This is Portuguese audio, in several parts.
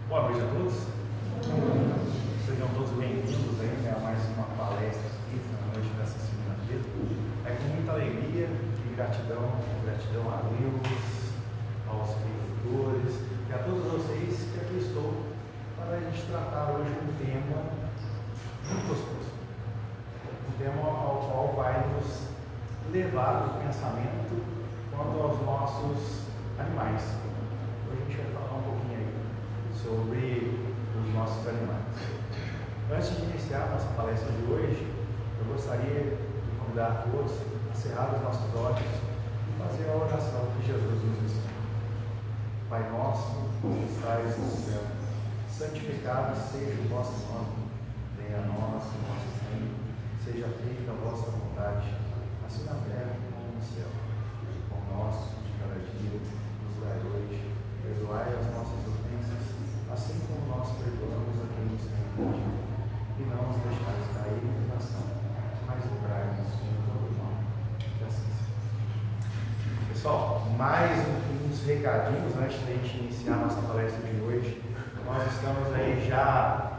Boa noite a todos. Sejam todos bem-vindos aí, a mais uma palestra aqui na noite dessa segunda-feira. É com muita alegria e gratidão a Deus, aos benfeitores e a todos vocês que aqui estou para a gente tratar hoje um tema muito gostoso. Um tema ao qual vai nos levar o pensamento quanto aos nossos animais. Hoje a gente vai falar um pouquinho aí sobre os nossos animais. Antes de iniciar a nossa palestra de hoje, eu gostaria de convidar todos a cerrar os nossos olhos e fazer a oração que Jesus nos ensinou. Pai nosso, que estais no céu, santificado seja o vosso nome, venha a nós o vosso reino, seja feita a vossa vontade, assim na terra como no céu. O pão nosso de cada dia nos dai hoje, perdoai as nossas ofensas, assim como nós perdoamos a quem nos tem ofendido. E não nos deixais cair em tentação, mas livrai-nos de todo mal. Que assim seja. Pessoal, mais uns recadinhos antes de a gente iniciar a nossa palestra de hoje. Nós estamos aí já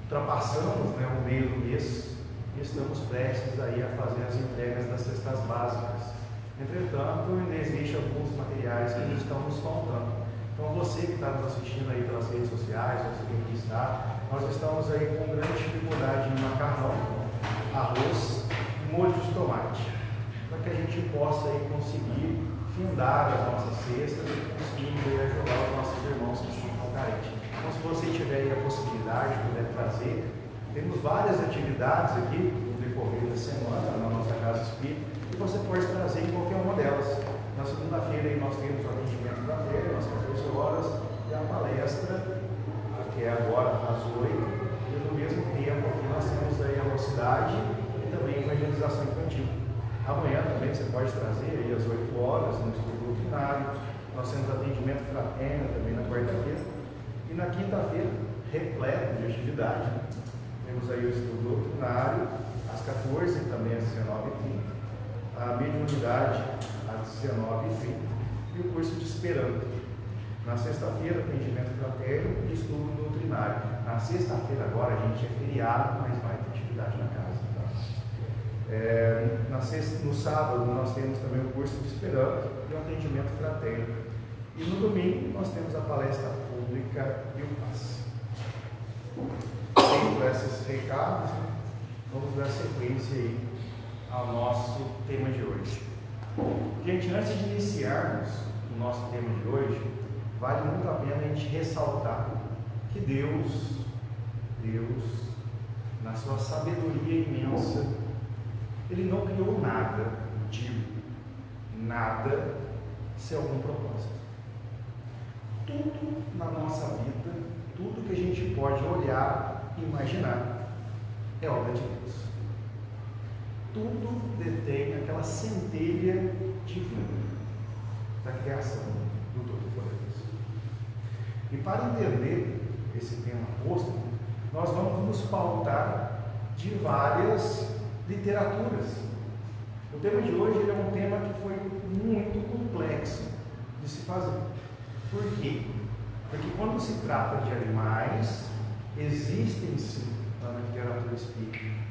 ultrapassamos o meio do mês e estamos prestes aí a fazer as entregas das cestas básicas. Entretanto, ainda existem alguns materiais que estão nos faltando. Então, você que está nos assistindo aí pelas redes sociais, você que aqui está, nós estamos aí com grande dificuldade em macarrão, arroz e molho de tomate, para que a gente possa aí conseguir findar as nossas cestas e conseguirmos aí ajudar os nossos irmãos que estão carentes. Então, se você tiver aí a possibilidade, puder trazer, temos várias atividades aqui no decorrer da semana na nossa Casa Espírita e você pode trazer em qualquer uma delas. Na segunda-feira nós temos o atendimento da feira, às 14 horas, e a palestra, que é agora às 8, e no mesmo tempo aqui nós temos aí a mocidade e também a evangelização infantil. Amanhã também você pode trazer aí às 8 horas no estudo doutrinário, nós temos atendimento fraterno também na quarta-feira, e na quinta-feira, repleto de atividade, temos aí o estudo doutrinário às 14 e também às 19h30, a mediunidade às 19h30 e o curso de Esperanto. Na sexta-feira, atendimento fraterno e estudo doutrinário. Na sexta-feira agora, a gente é feriado, mas vai ter atividade na casa. Tá? No sábado, nós temos também o curso de Esperanto e o atendimento fraterno. E no domingo, nós temos a palestra pública e o passe. Tendo esses recados, vamos dar sequência aí ao nosso tema de hoje. Gente, antes de iniciarmos o nosso tema de hoje, vale muito a pena a gente ressaltar que Deus, na sua sabedoria imensa, Ele não criou nada, nada sem algum propósito. Tudo na nossa vida, tudo que a gente pode olhar e imaginar, é obra de Deus. Tudo detém aquela centelha divina da criação do Todo-Poderoso. E para entender esse tema posto, nós vamos nos pautar de várias literaturas. O tema de hoje é um tema que foi muito complexo de se fazer. Por quê? Porque quando se trata de animais, existem sim na literatura espírita.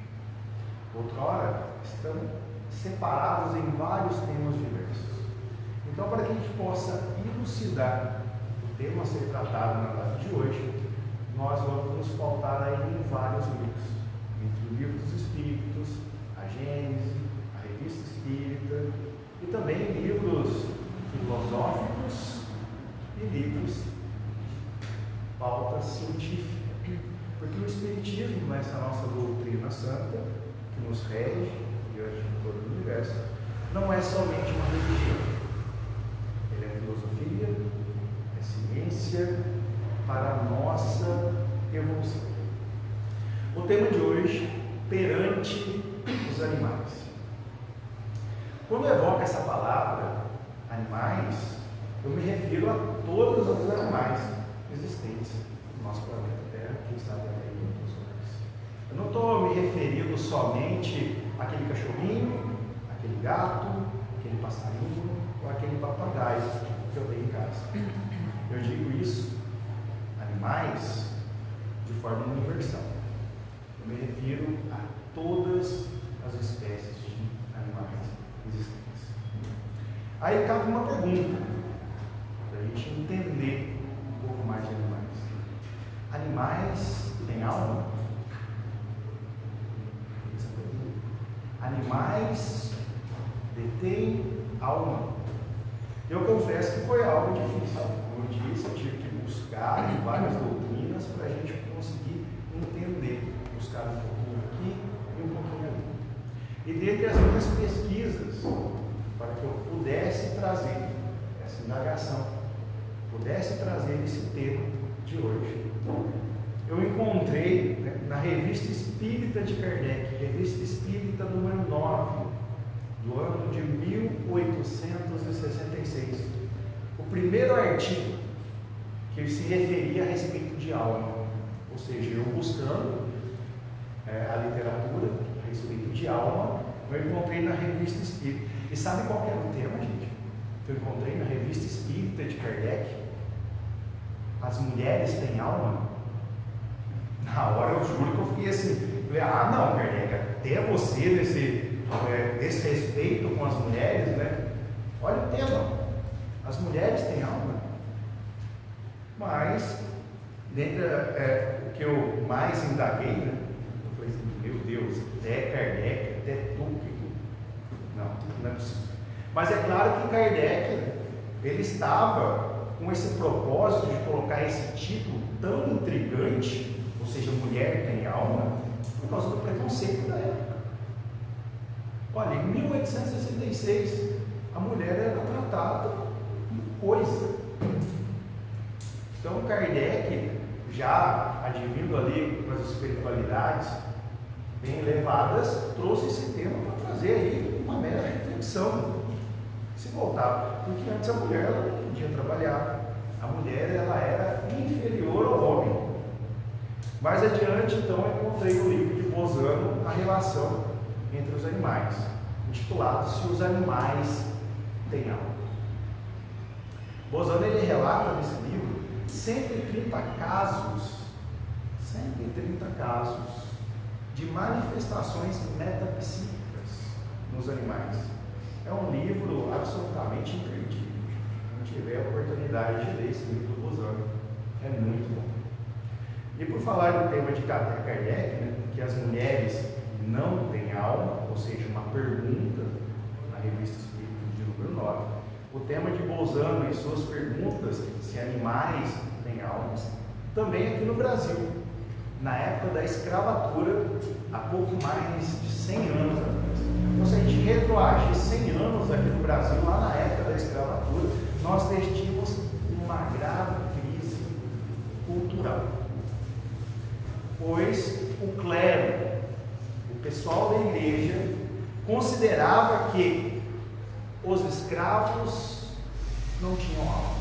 Outrora, estão separados em vários temas diversos. Então, para que a gente possa elucidar o tema a ser tratado na live de hoje, nós vamos nos pautar aí em vários livros. Entre o Livro dos Espíritos, a Gênese, a Revista Espírita, e também livros filosóficos e livros de pauta científica. Porque o Espiritismo, nessa nossa doutrina santa, que nos rege diante de todo o universo, não é somente uma religião. Ele é filosofia, é ciência para a nossa evolução. O tema de hoje, perante os animais. Quando eu evoco essa palavra, animais, eu me refiro a todos os animais existentes no nosso planeta Terra, quem sabe até em outros lugares. Eu não estou me referindo somente àquele cachorrinho, àquele gato, aquele passarinho ou aquele papagaio que eu tenho em casa. Eu digo isso, animais de forma universal. Eu me refiro a todas as espécies de animais existentes. Aí cabe uma pergunta, para a gente entender um pouco mais de animais. Animais têm alma? Animais detêm alma? Eu confesso que foi algo difícil. Como eu disse, eu tive que buscar várias doutrinas para a gente conseguir entender. Buscar um pouquinho aqui e um pouquinho ali. E dentre as minhas pesquisas, para que eu pudesse trazer essa indagação, pudesse trazer esse tema de hoje, eu encontrei, né, na Revista Espírita de Kardec, Revista Espírita número 9, do ano de 1866, o primeiro artigo que se referia a respeito de alma. Ou seja, eu buscando a literatura a respeito de alma, eu encontrei na Revista Espírita. E sabe qual que era o tema, gente? Que eu encontrei na Revista Espírita de Kardec? As mulheres têm alma? Na hora eu juro que eu fiquei assim, falei, não, Kardec, até você nesse respeito com as mulheres, né? Olha o tema, as mulheres têm alma. Mas, dentro o que eu mais indaguei, né? Eu falei assim, meu Deus, até Kardec, até Tuque, não é possível. Mas é claro que Kardec, ele estava com esse propósito de colocar esse título tão intrigante, ou seja, mulher tem alma, por causa do preconceito da época. Olha, em 1866, a mulher era tratada como coisa. Então, Kardec, já advindo ali para as espiritualidades bem elevadas, trouxe esse tema para trazer aí uma mera reflexão. Se voltava, porque antes a mulher ela não podia trabalhar, a mulher ela era inferior ao homem. Mais adiante, então, eu encontrei no livro de Bozano a relação entre os animais, intitulado Se os Animais Têm Alma. Bozano ele relata nesse livro 130 casos de manifestações metapsíquicas nos animais. É um livro absolutamente imperdível. Se não tiver a oportunidade de ler esse livro do Bozano, é muito bom. E por falar do tema de Kardec, né, que as mulheres não têm alma, ou seja, uma pergunta na Revista Espírita de número 9, o tema de Bozano e suas perguntas, se animais têm almas, também aqui no Brasil, na época da escravatura, há pouco mais de 100 anos atrás. Então, se a gente retroagir 100 anos aqui no Brasil, lá na época da escravatura, nós tínhamos uma grave crise cultural. Pois o clero, o pessoal da igreja, considerava que os escravos não tinham alma.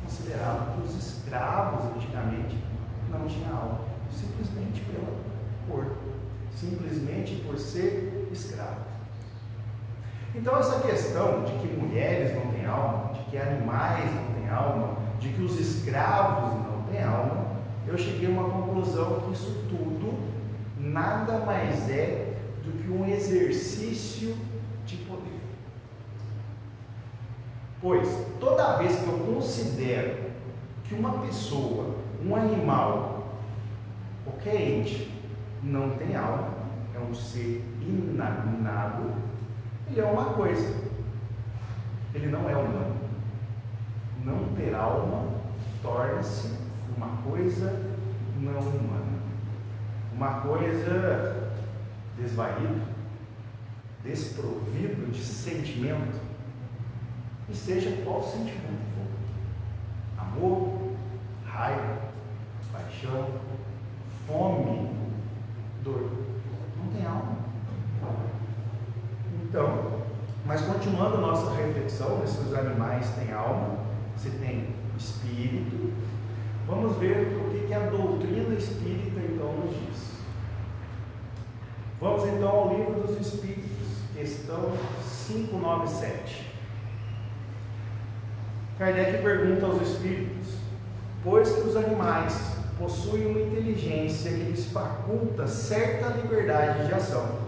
Considerava que os escravos, antigamente, não tinham alma, simplesmente pela cor, simplesmente por ser escravo. Então, essa questão de que mulheres não têm alma, de que animais não têm alma, de que os escravos não têm alma, eu cheguei a uma conclusão que isso tudo nada mais é do que um exercício de poder. Pois, toda vez que eu considero que uma pessoa, um animal, qualquer ente, não tem alma, é um ser inanimado, ele é uma coisa, ele não é humano. Não ter alma torna-se uma coisa não humana, uma coisa desvaída, desprovido de sentimento, e seja qual sentimento for: amor, raiva, paixão, fome, dor, não tem alma. Então, mas continuando a nossa reflexão, se os animais têm alma, se tem espírito, vamos ver o que a doutrina espírita então nos diz. Vamos então ao Livro dos Espíritos, questão 597. Kardec pergunta aos espíritos: Pois que os animais possuem uma inteligência que lhes faculta certa liberdade de ação,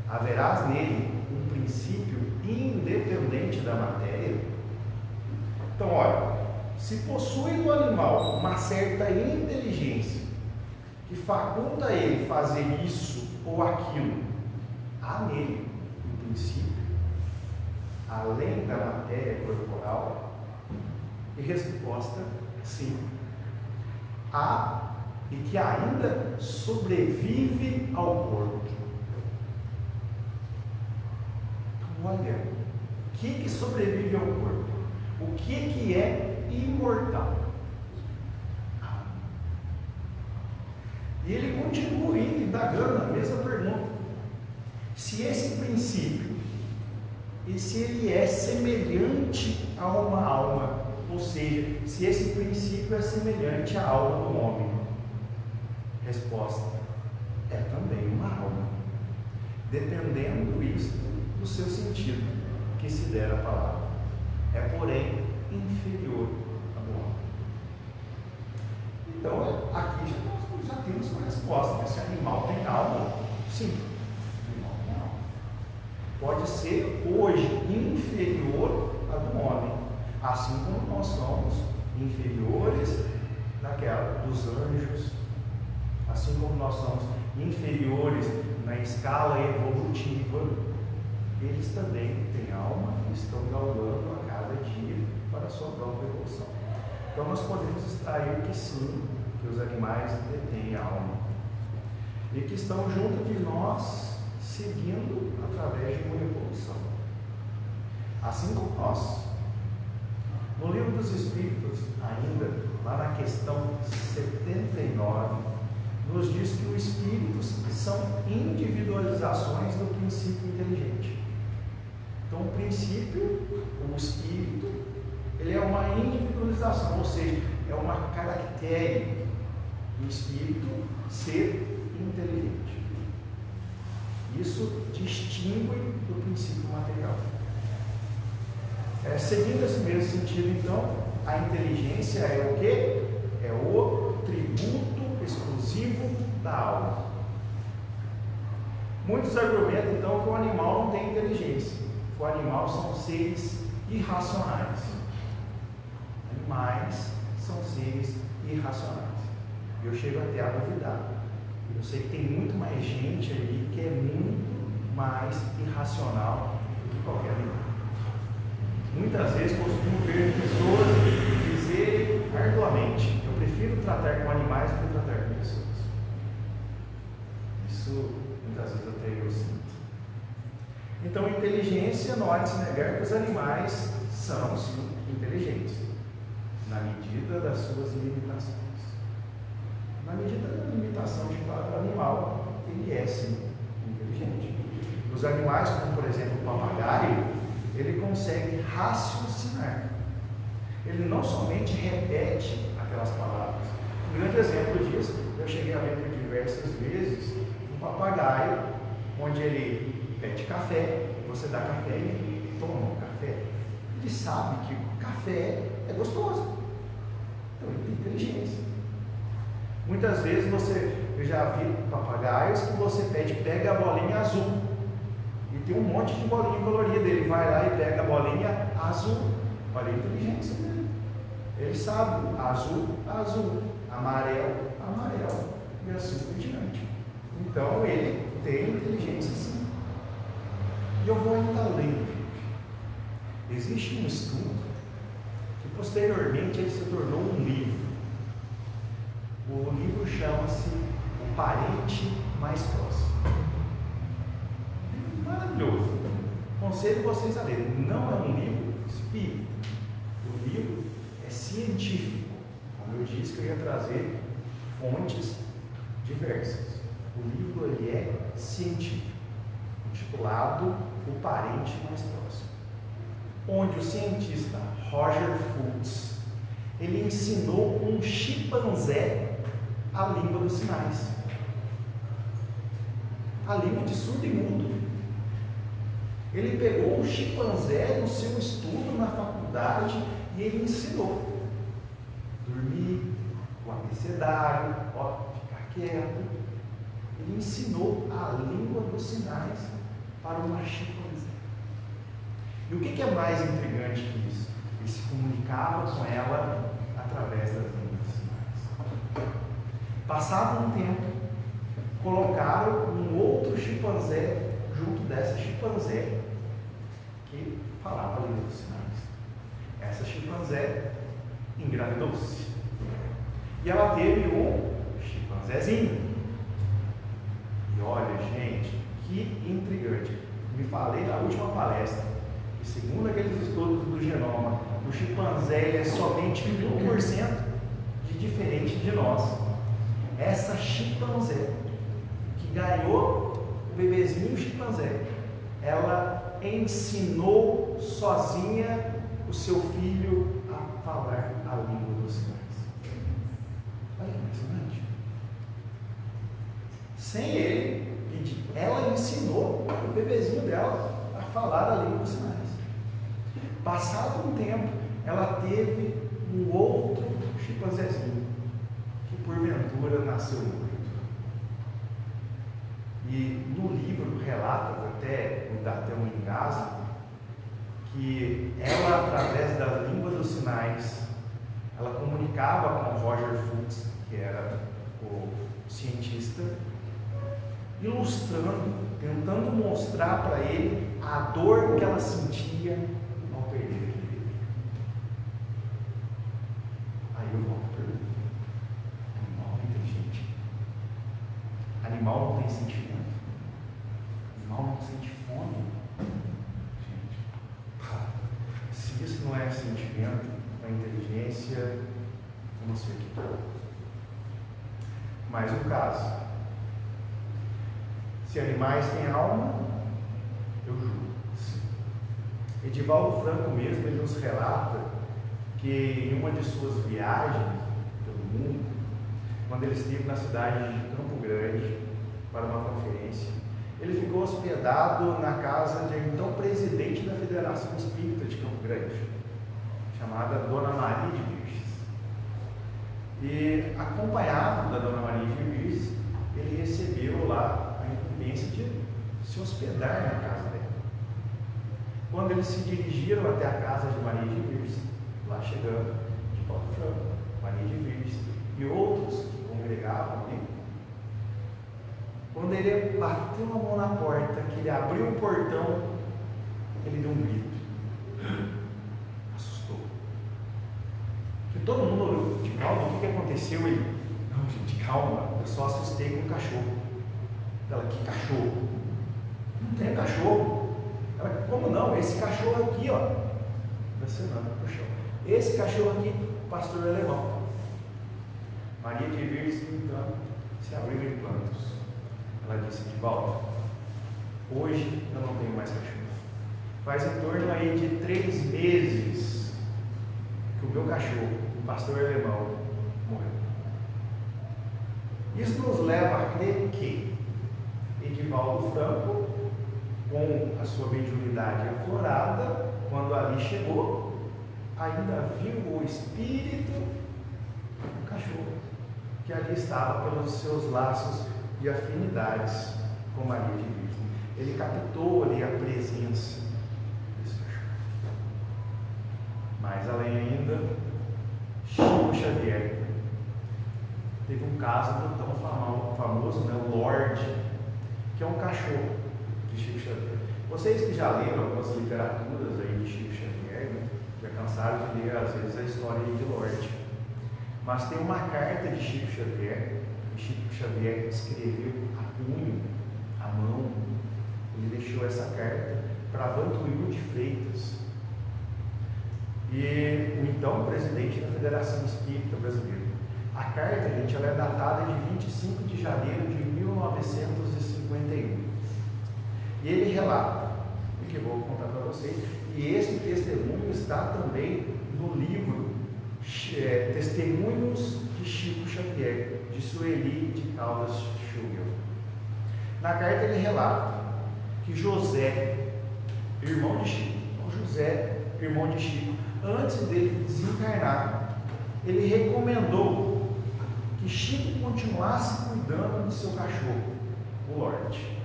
haverás nele um princípio independente da matéria? Então, olha, se possui no animal uma certa inteligência que faculta ele fazer isso ou aquilo, há nele um princípio além da matéria corporal? E resposta: sim. Há, e que ainda sobrevive ao corpo. Olha, o que sobrevive ao corpo? O que é imortal? E ele continua indagando a mesma pergunta. Se esse princípio, e se ele é semelhante a uma alma, ou seja, se esse princípio é semelhante à alma do homem? Resposta: é também uma alma, dependendo isso do seu sentido que se der a palavra. É, porém, inferior ao homem. Então, aqui já temos uma resposta. Esse animal tem alma? Sim, o animal tem alma. Pode ser hoje inferior à do homem, assim como nós somos inferiores daquela dos anjos, assim como nós somos inferiores na escala evolutiva, eles também têm alma e estão galgando a cada dia para a sua própria evolução. Então nós podemos extrair que sim, que os animais detêm alma e que estão junto de nós, seguindo através de uma evolução, assim como nós. No Livro dos Espíritos, ainda, lá na questão 79, nos diz que os espíritos são individualizações do princípio inteligente. Então, o princípio, o espírito, ele é uma individualização, ou seja, é uma característica do espírito ser inteligente. Isso distingue do princípio material. Seguindo esse mesmo sentido, então, a inteligência é o quê? É o tributo exclusivo da alma. Muitos argumentam, então, que o animal não tem inteligência. O animal são seres irracionais. Animais são seres irracionais. Eu chego até a duvidar. Eu sei que tem muito mais gente ali que é muito mais irracional do que qualquer animal. Muitas vezes costumo ver pessoas dizerem arduamente: eu prefiro tratar com animais do que tratar com pessoas. Isso muitas vezes até eu sinto. Então, inteligência não há de se negar que os animais são sim inteligentes, na medida das suas limitações. Na medida da limitação de cada animal, ele é sim inteligente. Os animais, como por exemplo o papagaio, ele consegue raciocinar. Ele não somente repete aquelas palavras. Um grande exemplo disso, eu cheguei a ver por diversas vezes, um papagaio, onde ele pede café, você dá café e ele toma o café. Ele sabe que o café é gostoso. Então ele tem inteligência. Muitas vezes eu já vi papagaios que você pega a bolinha azul. E tem um monte de bolinha colorida. Ele vai lá e pega a bolinha azul. Olha a inteligência dele. Ele sabe, azul, azul, amarelo, amarelo, e assim por diante. Então ele tem inteligência sim. E eu vou ainda além. Existe um estudo que posteriormente ele se tornou um livro. O livro chama-se O Parente Mais Próximo. Maravilhoso. Aconselho vocês a lerem. Não é um livro espírita. O livro é científico. Como eu disse que eu ia trazer fontes diversas. O livro ele é científico, intitulado O Parente Mais Próximo, onde o cientista Roger Fultz ele ensinou um chimpanzé a língua dos sinais, a língua de surdo e mudo. Ele pegou um chimpanzé no seu estudo na faculdade e ele ensinou dormir, abecedário, ó, ficar quieto. Ele ensinou a língua dos sinais para uma chimpanzé. E o que é mais intrigante que isso? Ele se comunicava com ela através das línguas dos sinais. Passado um tempo, colocaram um outro chimpanzé junto dessa chimpanzé que falava a língua dos sinais. Essa chimpanzé engravidou-se. E ela teve um chimpanzézinho. E olha, gente, que intrigante. Me falei na última palestra que, segundo aqueles estudos do genoma, o chimpanzé ele é somente 1% de diferente de nós. Essa chimpanzé que ganhou o bebezinho chimpanzé, ela ensinou sozinha o seu filho a falar a língua dos sinais. Olha que impressionante. Sem ele pedir, ela ensinou o bebezinho dela a falar a língua dos sinais. Passado um tempo, ela teve um outro chimpanzézinho que porventura nasceu morto. E no livro relata, até um engasgo, que ela, através da língua dos sinais, ela comunicava com Roger Fuchs, que era o cientista, ilustrando, tentando mostrar para ele a dor que ela sentia ao perder aquele bebê. Aí eu volto a pergunta: animal é inteligente? Animal não tem sentimento? Animal não sente fome? Gente, se isso não é sentimento, é inteligência, eu não sei o que é. Mais um caso. Se animais têm alma, eu juro, sim. Edivaldo Franco mesmo, ele nos relata que em uma de suas viagens pelo mundo, quando ele esteve na cidade de Campo Grande para uma conferência, ele ficou hospedado na casa de então presidente da Federação Espírita de Campo Grande, chamada Dona Maria de Virges. E acompanhado da Dona Maria de Virges, ele recebeu lá a incumbência de se hospedar na casa dela. Quando eles se dirigiram até a casa de Maria de Virges, lá chegando, de Paulo Franco, Maria de Virges e outros que congregavam ali, quando ele bateu a mão na porta, que ele abriu o portão, ele deu um grito. Assustou. E todo mundo olhou: de calma, o que aconteceu? Ele: não, gente, calma, eu só assustei com o cachorro. Ela: que cachorro? Não tem cachorro. Ela: como não? Esse cachorro aqui, ó, descendo no chão. Esse cachorro aqui, pastor alemão. Maria de Virges, então, se abriu em plantos. Ela disse: de volta, hoje eu não tenho mais cachorro. Faz em torno aí de 3 meses que o meu cachorro, o pastor alemão, morreu. Isso nos leva a crer que Edivaldo Franco, com a sua mediunidade aflorada, quando ali chegou, ainda viu o espírito do cachorro, que ali estava pelos seus laços de afinidades com Maria de Virgem. Ele captou ali a presença desse cachorro. Mais além ainda, Chico Xavier teve um caso do tão famoso, né, o Lorde, que é um cachorro de Chico Xavier. Vocês que já leram algumas literaturas aí de Chico Xavier, né, já cansaram de ler às vezes a história de Lorde. Mas tem uma carta de Chico Xavier, que Chico Xavier escreveu a punho, à mão. Ele deixou essa carta para Vantuil de Freitas, e o então presidente da Federação Espírita Brasileira. A carta, gente, ela é datada de 25 de janeiro de 1951. E ele relata, o que eu vou contar para vocês, e esse testemunho está também no livro Testemunhos de Chico Xavier, de Sueli de Caldas Schugel. Na carta ele relata que José, irmão de Chico, José, irmão de Chico, antes dele desencarnar, ele recomendou que Chico continuasse cuidando do seu cachorro, o Lorde,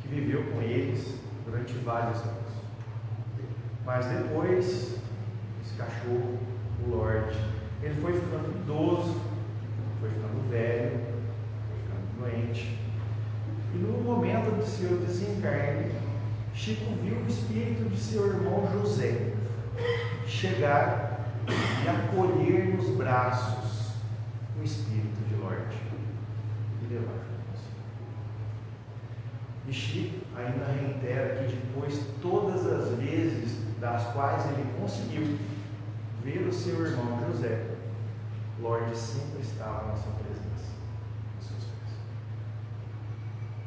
que viveu com eles durante vários anos. Mas depois, esse cachorro, o Lorde, ele foi ficando idoso, foi ficando velho, foi ficando doente. E no momento de seu desencarne, Chico viu o espírito de seu irmão José chegar e acolher nos braços o espírito de Lorde e levar junto. E Chico ainda reitera que depois, todas as vezes das quais ele conseguiu ver o seu irmão José, Lorde sempre estava na sua presença, nos seus pés.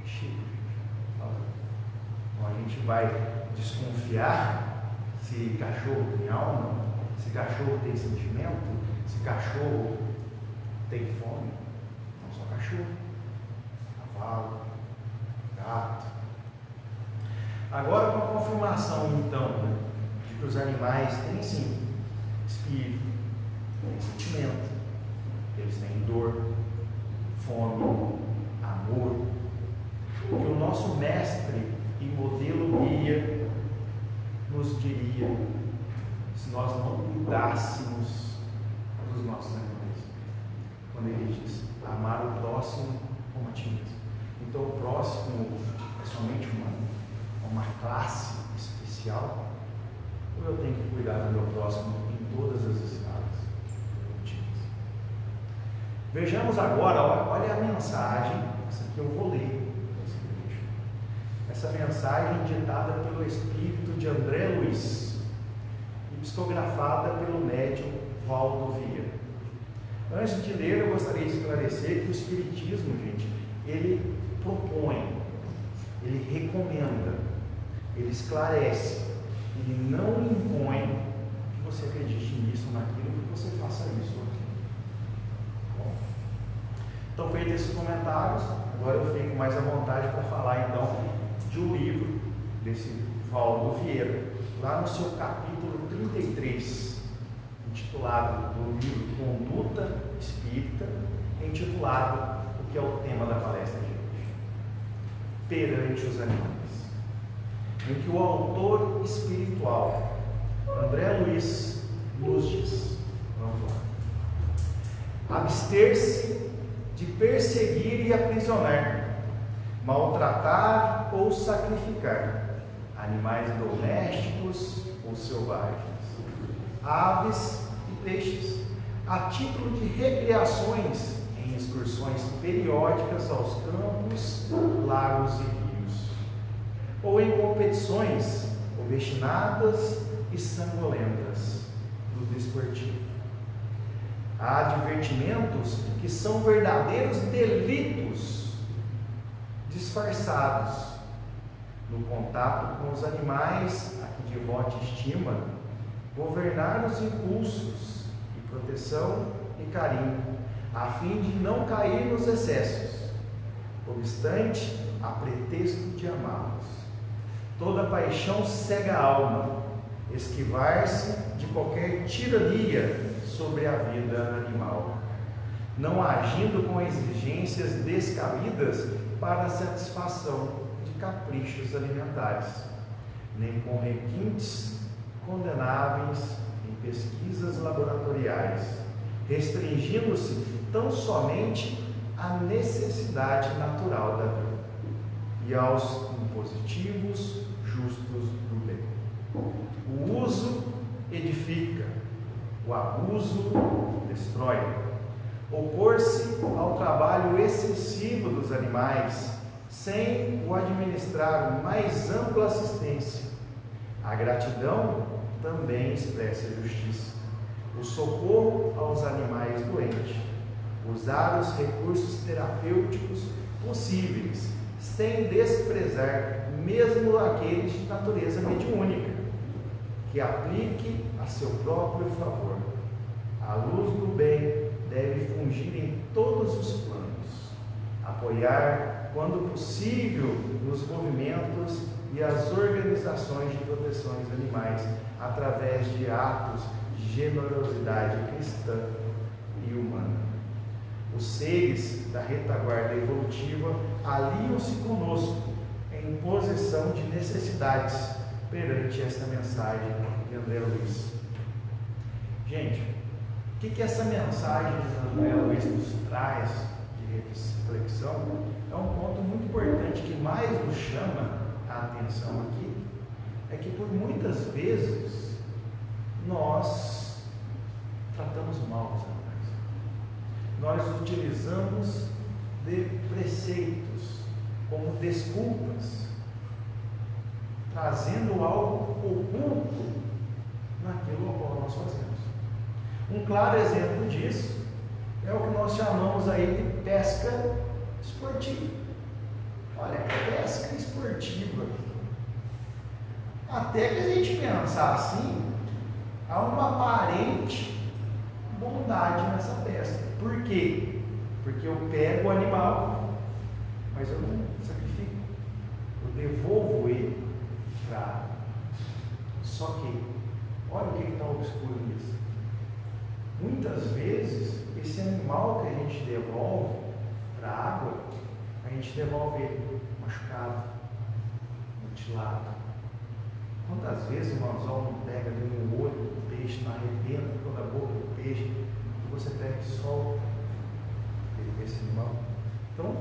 Chico, então a gente vai desconfiar se cachorro tem alma, se cachorro tem sentimento, se cachorro tem fome. Não só cachorro, cavalo, gato. Agora, com a confirmação então, de que os animais têm sim espírito, têm sentimento, eles têm dor, fome, amor, que o nosso mestre e modelo guia nos diria se nós não cuidássemos dos nossos animais, quando ele diz amar o próximo como a ti mesmo. Então o próximo é somente uma classe especial, ou eu tenho que cuidar do meu próximo em todas as escalas? Vejamos agora, olha a mensagem, essa aqui eu vou ler. Essa mensagem ditada pelo espírito de André Luiz e psicografada pelo médium Valdo Vieira. Antes de ler, eu gostaria de esclarecer que o espiritismo, gente, ele propõe, ele recomenda, ele esclarece, ele não impõe que você acredite nisso, naquilo, que você faça isso ou aquilo. Bom, então, feitos esses comentários, agora eu fico mais à vontade para falar então de um livro desse Valdo Vieira, lá no seu capítulo 33, intitulado, do livro Conduta Espírita, intitulado, o que é o tema da palestra de hoje, Perante os Animais, em que o autor espiritual, André Luiz, nos diz, vamos lá: abster-se de perseguir e aprisionar, maltratar ou sacrificar animais domésticos ou selvagens, aves e peixes, a título de recreações em excursões periódicas aos campos, lagos e rios, ou em competições obstinadas e sanguinolentas do desportivo. Há divertimentos que são verdadeiros delitos disfarçados no contato com os animais a que devote estima, governar os impulsos e proteção e carinho, a fim de não cair nos excessos, obstante a pretexto de amá-los. Toda paixão cega a alma, esquivar-se de qualquer tirania sobre a vida animal, não agindo com exigências descabidas para a satisfação de caprichos alimentares, nem com requintes condenáveis em pesquisas laboratoriais, restringindo-se tão somente à necessidade natural da vida e aos impositivos justos do bem. O uso edifica, o abuso destrói. Opor-se ao trabalho excessivo dos animais, sem o administrar mais ampla assistência. A gratidão também expressa a justiça. O socorro aos animais doentes. Usar os recursos terapêuticos possíveis, sem desprezar mesmo aqueles de natureza mediúnica, que aplique a seu próprio favor. A luz do bem deve fungir em todos os planos, apoiar, quando possível, nos movimentos e as organizações de proteção dos animais, através de atos de generosidade cristã e humana. da retaguarda evolutiva aliam-se conosco em posição de necessidades perante esta mensagem de André Luiz. Gente, o que essa mensagem de André Luiz nos traz de reflexão é um ponto muito importante que mais nos chama a atenção aqui, é que por muitas vezes nós tratamos mal os animais. Nós utilizamos de preceitos como desculpas, trazendo algo oculto naquilo que nós fazemos. Um claro exemplo disso é o que nós chamamos aí de pesca esportiva. Olha, pesca esportiva. Até que a gente pensar assim, há uma aparente bondade nessa pesca. Por quê? Porque eu pego o animal, mas eu não sacrifico. Eu devolvo ele para a água. Só que, olha o que está obscuro nisso. Muitas vezes, esse animal que a gente devolve para a água, a gente devolve ele machucado, mutilado. Quantas vezes o anzol não pega ali no olho do peixe, não arrebenta toda a boca do peixe, e você pega e solta esse animal? Então,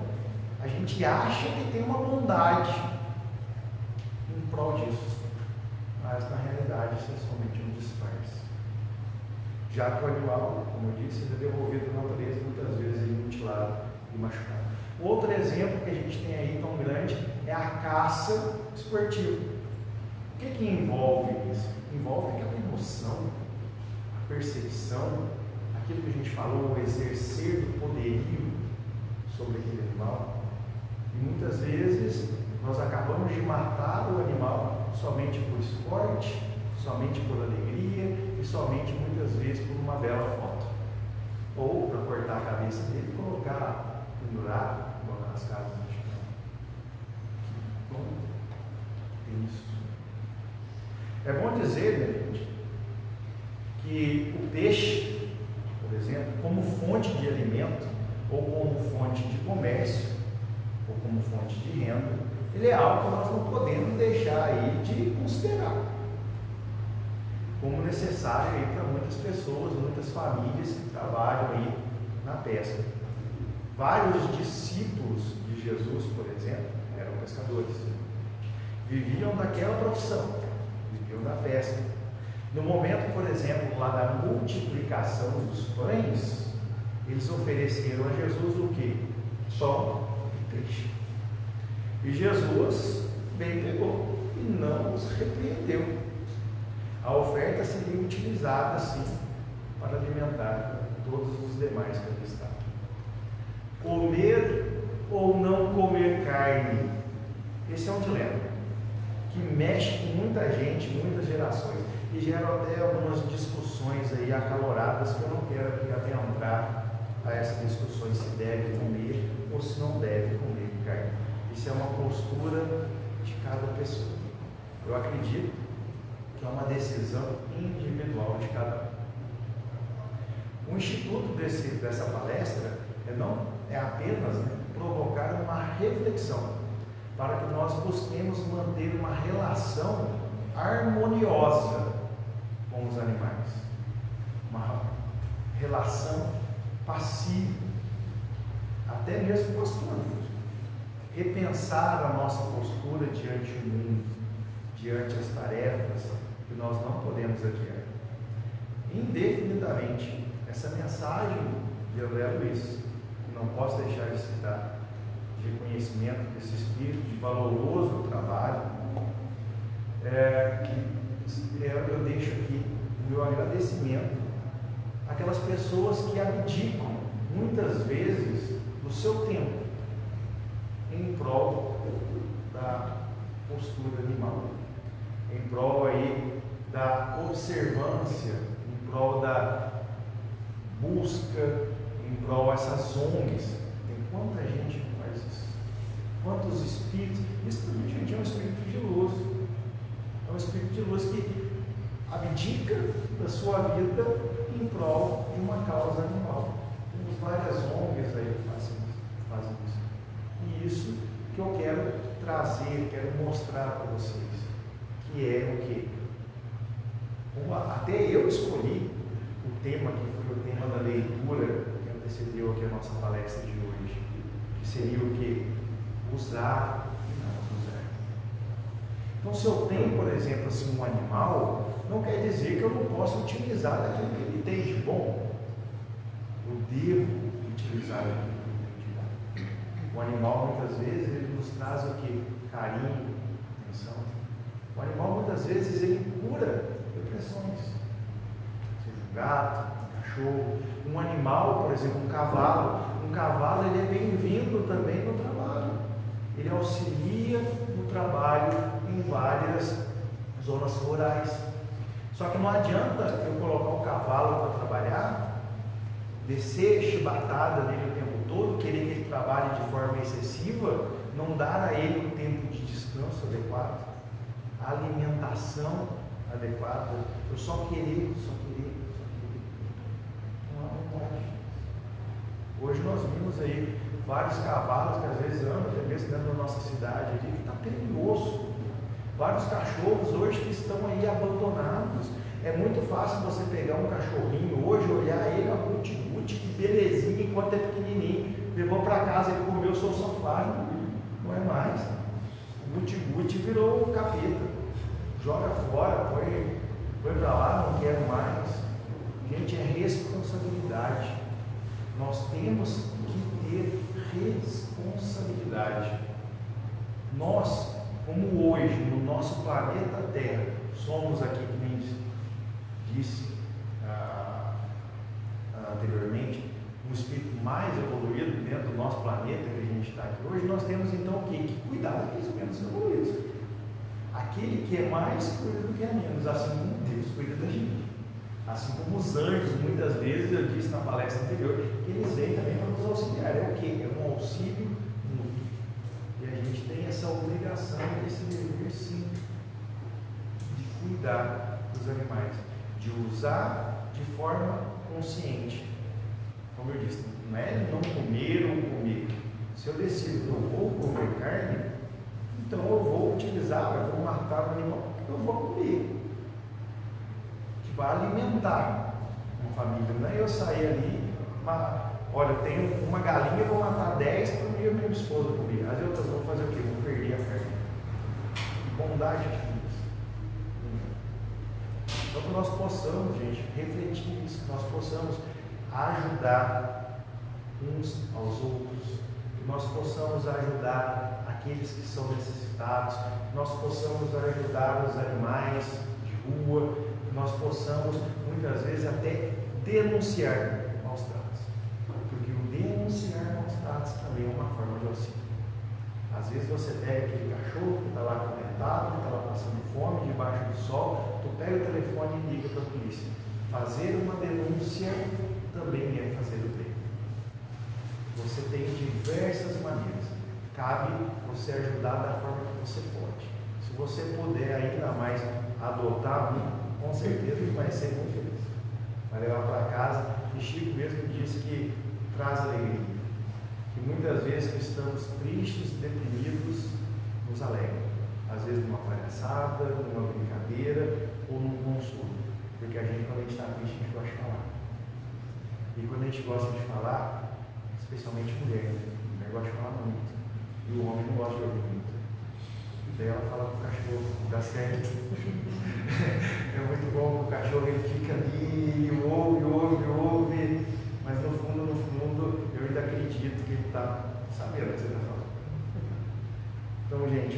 a gente acha que tem uma bondade em prol disso, mas na realidade isso é somente um disfarce. Já que o animal, como eu disse, é devolvido à natureza, muitas vezes mutilado e machucado. Outro exemplo que a gente tem aí tão grande é a caça esportiva. O que envolve isso? Envolve aquela emoção, a percepção, aquilo que a gente falou, o exercer do poderio sobre aquele animal. E muitas vezes nós acabamos de matar o animal somente por esporte, somente por alegria e somente muitas vezes por uma bela foto. Ou para cortar a cabeça dele e colocar, pendurar, colocar nas casas de chão. Bom, tem isso. É bom dizer, né, gente, que o peixe, por exemplo, como fonte de alimento, ou como fonte de comércio, ou como fonte de renda, ele é algo que nós não podemos deixar aí de considerar como necessário aí para muitas pessoas, muitas famílias que trabalham aí na pesca. Vários discípulos de Jesus, por exemplo, eram pescadores, viviam daquela profissão, viviam da pesca. No momento, por exemplo, lá da multiplicação dos pães, eles ofereceram a Jesus o quê? Pão e peixe. E Jesus bem pegou e não os repreendeu. A oferta seria utilizada, sim, para alimentar todos os demais que ali estavam. Comer ou não comer carne? Esse é um dilema que mexe com muita gente, muitas gerações, e gera até algumas discussões aí acaloradas que eu não quero aqui adentrar a essas discussões se deve comer ou se não deve comer carne. Isso é uma postura de cada pessoa. Eu acredito que é uma decisão individual de cada um. O instituto dessa palestra é apenas provocar uma reflexão para que nós busquemos manter uma relação harmoniosa com os animais, uma relação passiva, até mesmo com as plantas. Repensar a nossa postura diante do mundo, diante das tarefas que nós não podemos adiar. Indefinidamente, essa mensagem de André Luiz, que não posso deixar de citar, de reconhecimento desse espírito, de valoroso trabalho, eu deixo aqui o meu agradecimento àquelas pessoas que abdicam, muitas vezes, do seu tempo em prol da postura animal, em prol aí da observância, em prol da busca, em prol dessas ONGs. Tem quanta gente que faz isso? Quantos espíritos? Isso, gente, é um espírito de luz. É um espírito de luz que abdica da sua vida em prol de uma causa animal. Temos várias ONGs aí que fazem isso. trazer, quero mostrar para vocês, que é o quê? Até eu escolhi o tema que foi o tema da leitura que antecedeu aqui a nossa palestra de hoje, que seria o quê? Usar e não abusar. Então, se eu tenho, por exemplo, assim, um animal, não quer dizer que eu não possa utilizar aquilo que ele tem de bom. Eu devo utilizar aquilo que ele tem de bom. O animal, muitas vezes, ele nos traz o quê? Carinho, atenção. O animal, muitas vezes, ele cura depressões. Seja um gato, um cachorro, um animal, por exemplo, um cavalo. Um cavalo, ele é bem-vindo também no trabalho. Ele auxilia no trabalho em várias zonas rurais. Só que não adianta eu colocar um cavalo para trabalhar, descer chibatada nele o tempo todo, querer que ele trabalhe de forma excessiva, não dar a ele um tempo de descanso adequado, a alimentação adequada, eu só querer. Não pode. Hoje nós vimos aí vários cavalos que às vezes andam, até mesmo dentro da nossa cidade ali, que está perigoso. Vários cachorros hoje que estão aí abandonados. É muito fácil você pegar um cachorrinho hoje, olhar ele, guti-guti, que belezinha, enquanto é pequenininho. Levou para casa, ele comeu o seu sofá, não é mais. O guti-guti virou o capeta. Joga fora, põe para lá, não quero mais. Gente, é responsabilidade. Nós temos que ter responsabilidade. Nós, como hoje, no nosso planeta Terra, somos aqui, que nem disse anteriormente, um espírito mais evoluído dentro do nosso planeta que a gente está aqui hoje, nós temos então o quê? Que cuidar daqueles menos evoluídos. Aquele que é mais cuida do que é menos, assim como Deus cuida da gente. Assim como os anjos, muitas vezes, eu disse na palestra anterior, que eles vêm também para nos auxiliar. É o quê? É um auxílio mútuo. E a gente tem essa obrigação, esse dever, sim, de cuidar dos animais, de usar de forma consciente. Como eu disse, não é não comer ou comer. Se eu decido que eu vou comer carne, então eu vou utilizar, eu vou matar o animal, eu vou comer. Que vai alimentar uma família. Não é eu sair ali, olha, eu tenho uma galinha, eu vou matar 10 para o meu esposo comer. As outras vão fazer o quê? Vão perder a carne. Que bondade de Deus. Então que nós possamos, gente, refletir nisso, que nós possamos ajudar uns aos outros, que nós possamos ajudar aqueles que são necessitados, que nós possamos ajudar os animais de rua, que nós possamos muitas vezes até denunciar maus tratos, porque o denunciar maus tratos também é uma forma de auxílio. Às vezes você pega aquele cachorro que está lá acorrentado, que está lá passando fome debaixo do sol, tu pega o telefone e liga para a polícia. Fazer uma denúncia também é fazer o bem. Você tem diversas maneiras. Cabe você ajudar da forma que você pode. Se você puder ainda mais adotar um, com certeza ele vai ser muito feliz. Vai levar para casa. E Chico mesmo disse que traz alegria. Que muitas vezes que estamos tristes, deprimidos, nos alegra. Às vezes numa palhaçada, numa brincadeira ou num consolo. Porque a gente, quando a gente está triste, a gente gosta de falar. E quando a gente gosta de falar, especialmente mulher, a mulher gosta de falar muito. E o homem não gosta de ouvir muito. E daí ela fala pro cachorro, dá certo. É muito bom, o cachorro ele fica ali, ouve, mas no fundo, eu ainda acredito que ele está sabendo o que você está falando. Então, gente,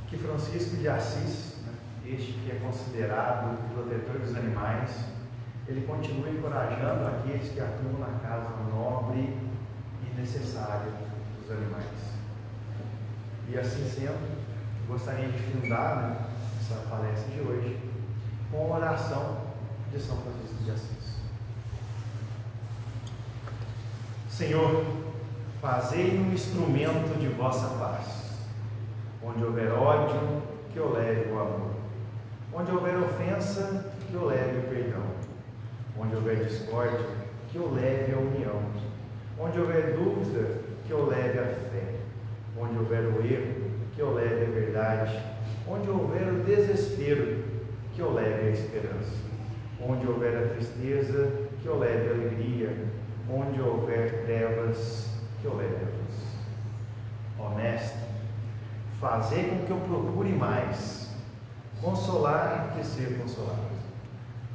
que Francisco de Assis, né, este que é considerado o protetor dos animais, ele continua encorajando aqueles que atuam na casa nobre e necessária dos animais. E assim sendo, gostaria de findar, né, essa palestra de hoje com a oração de São Francisco de Assis. Senhor, fazei um instrumento de vossa paz. Onde houver ódio, que eu leve o amor. Onde houver ofensa, que eu leve o perdão. Onde houver discórdia, que eu leve a união. Onde houver dúvida, que eu leve a fé. Onde houver o erro, que eu leve a verdade. Onde houver o desespero, que eu leve a esperança. Onde houver a tristeza, que eu leve a alegria. Onde houver trevas, que eu leve a luz. Ó Mestre, fazer com que eu procure mais, consolar que ser consolado,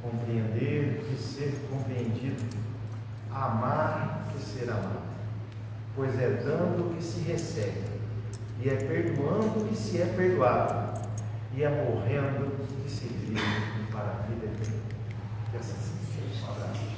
compreender que ser compreendido, amar que ser amado, pois é dando que se recebe, e é perdoando que se é perdoado, e é morrendo que se vive para a vida eterna. Que assim seja. Um abraço.